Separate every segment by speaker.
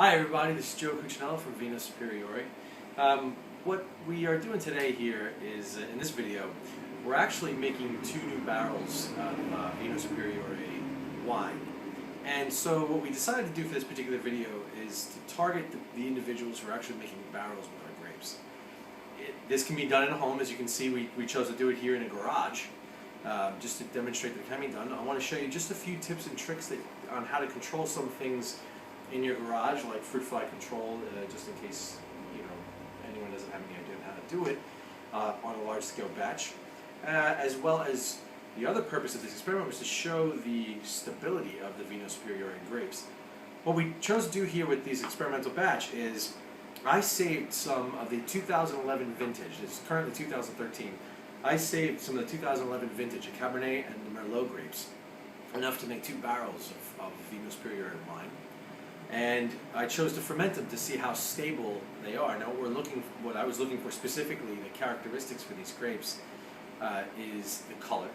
Speaker 1: Hi everybody, this is Joe Cuccinello from Vino Superiore. What we are doing today here is, in this video, we're actually making 2 new barrels of Vino Superiore wine. And so what we decided to do for this particular video is to target the individuals who are actually making barrels with our grapes. This can be done at home. As you can see, we chose to do it here in a garage, just to demonstrate that it can be done. I want to show you just a few tips and tricks on how to control some things in your garage, like fruit fly control, just in case anyone doesn't have any idea on how to do it on a large scale batch. As well as the other purpose of this experiment was to show the stability of the Vino Superiore grapes. What we chose to do here with these experimental batch is I saved some of the 2011 vintage. It's currently 2013. I saved some of the 2011 vintage, a Cabernet and the Merlot grapes, enough to make 2 barrels of Vino Superiore wine. And I chose to ferment them to see how stable they are. Now what I was looking for specifically, the characteristics for these grapes, is the color,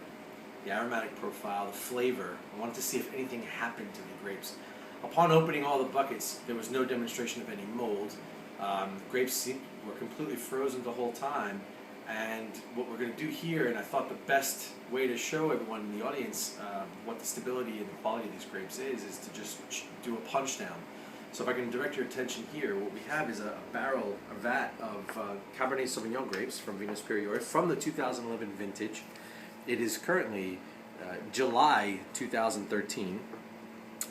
Speaker 1: the aromatic profile, the flavor. I wanted to see if anything happened to the grapes. Upon opening all the buckets, there was no demonstration of any mold. Grapes were completely frozen the whole time. And what we're going to do here, and I thought the best way to show everyone in the audience what the stability and the quality of these grapes is to just do a punch down. So if I can direct your attention here, what we have is a vat of Cabernet Sauvignon grapes from Vino Superiore from the 2011 vintage. It is currently July 2013.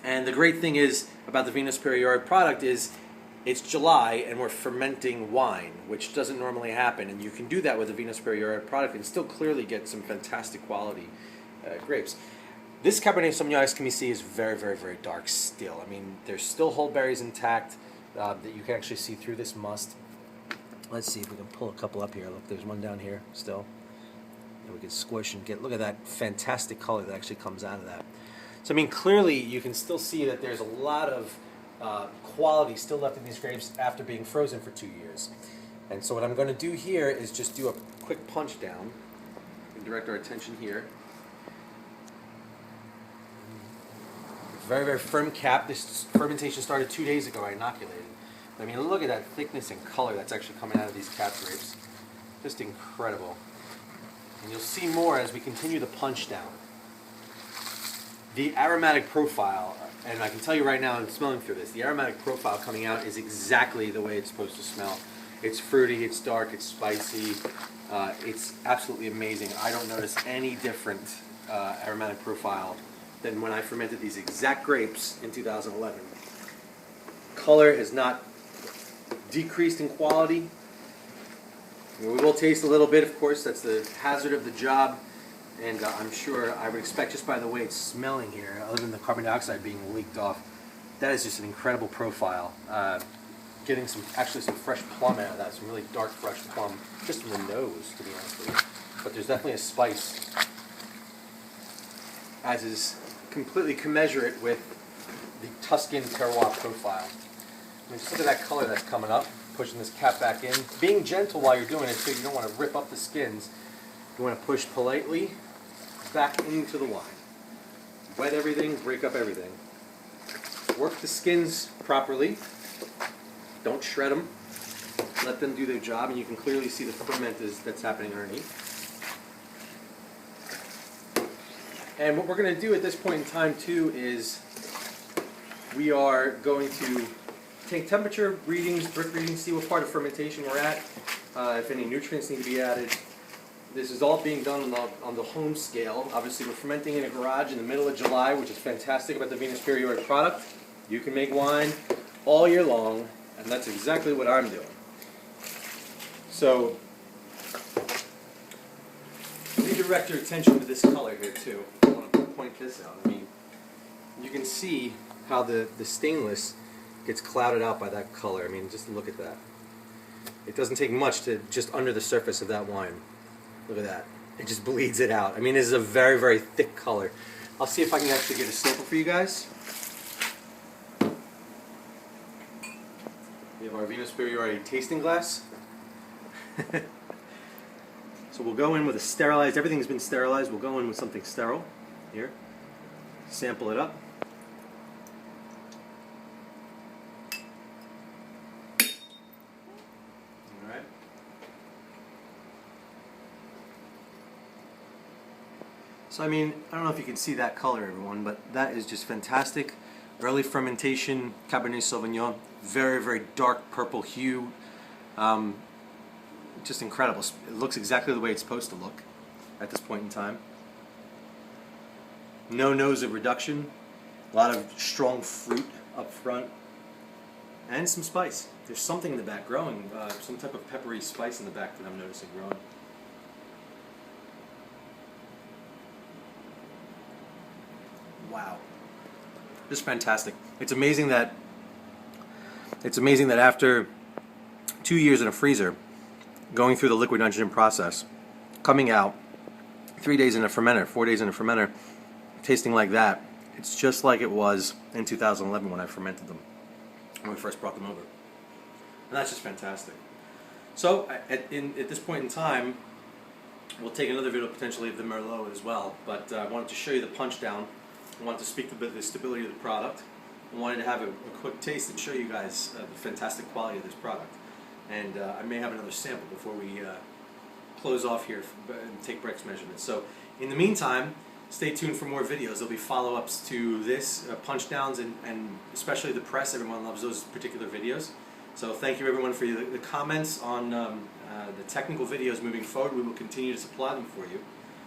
Speaker 1: And the great thing is about the Vino Superiore product is it's July and we're fermenting wine, which doesn't normally happen, and you can do that with a Vino Superiore product and still clearly get some fantastic quality grapes. This Cabernet Sauvignon, as can be seen, is very, very, very dark still. I mean, there's still whole berries intact that you can actually see through this must. Let's see if we can pull a couple up here. Look, there's one down here still. And we can squish and look at that fantastic color that actually comes out of that. So, I mean, clearly you can still see that there's a lot of quality still left in these grapes after being frozen for 2 years. And so what I'm going to do here is just do a quick punch down and direct our attention here. Very, very firm cap. This fermentation started 2 days ago. I inoculated. I mean, look at that thickness and color that's actually coming out of these cap grapes. Just incredible. And you'll see more as we continue the punch down. The aromatic profile, and I can tell you right now, I'm smelling through this, the aromatic profile coming out is exactly the way it's supposed to smell. It's fruity, it's dark, it's spicy, it's absolutely amazing. I don't notice any different aromatic profile than when I fermented these exact grapes in 2011. Color has not decreased in quality. We will taste a little bit, of course, that's the hazard of the job. And I'm sure I would expect, just by the way it's smelling here, other than the carbon dioxide being leaked off, that is just an incredible profile. Getting actually some fresh plum out of that, some really dark fresh plum, just from the nose, to be honest with you. But there's definitely a spice, as is completely commensurate with the Tuscan terroir profile. I mean, just look at that color that's coming up, pushing this cap back in. Being gentle while you're doing it, too. You don't want to rip up the skins. You want to push politely back into the wine. Wet everything, break up everything. Work the skins properly. Don't shred them. Let them do their job, and you can clearly see the ferment that's happening underneath. And what we're going to do at this point in time, too, is we are going to take temperature readings, drip readings, see what part of fermentation we're at, if any nutrients need to be added. This is all being done on the home scale. Obviously, we're fermenting in a garage in the middle of July, which is fantastic about the Vino Superiore product. You can make wine all year long, and that's exactly what I'm doing. So, let me direct your attention to this color here, too. I want to point this out. I mean, you can see how the stainless gets clouded out by that color. I mean, just look at that. It doesn't take much to just under the surface of that wine. Look at that. It just bleeds it out. I mean, this is a very, very thick color. I'll see if I can actually get a sample for you guys. We have our Vino Superiore tasting glass. So we'll go in with a sterilized, everything's been sterilized, we'll go in with something sterile here. Sample it up. So I mean, I don't know if you can see that color, everyone, but that is just fantastic. Early fermentation Cabernet Sauvignon, very, very dark purple hue. Just incredible. It looks exactly the way it's supposed to look at this point in time. No nose of reduction, a lot of strong fruit up front, and some spice. There's something in the back growing, some type of peppery spice in the back that I'm noticing growing. Wow, just fantastic. It's amazing that after 2 years in a freezer, going through the liquid nitrogen process, coming out 3 days in a fermenter, 4 days in a fermenter, tasting like that, it's just like it was in 2011 when I fermented them, when we first brought them over. And that's just fantastic. So at this point in time, we'll take another video potentially of the Merlot as well, but I wanted to show you the punch down. I wanted to speak to the stability of the product. I wanted to have a quick taste and show you guys the fantastic quality of this product. And I may have another sample before we close off here and take Breck's measurements. So in the meantime, stay tuned for more videos. There'll be follow-ups to this, punch downs, and especially the press. Everyone loves those particular videos. So thank you everyone for the comments on the technical videos moving forward. We will continue to supply them for you.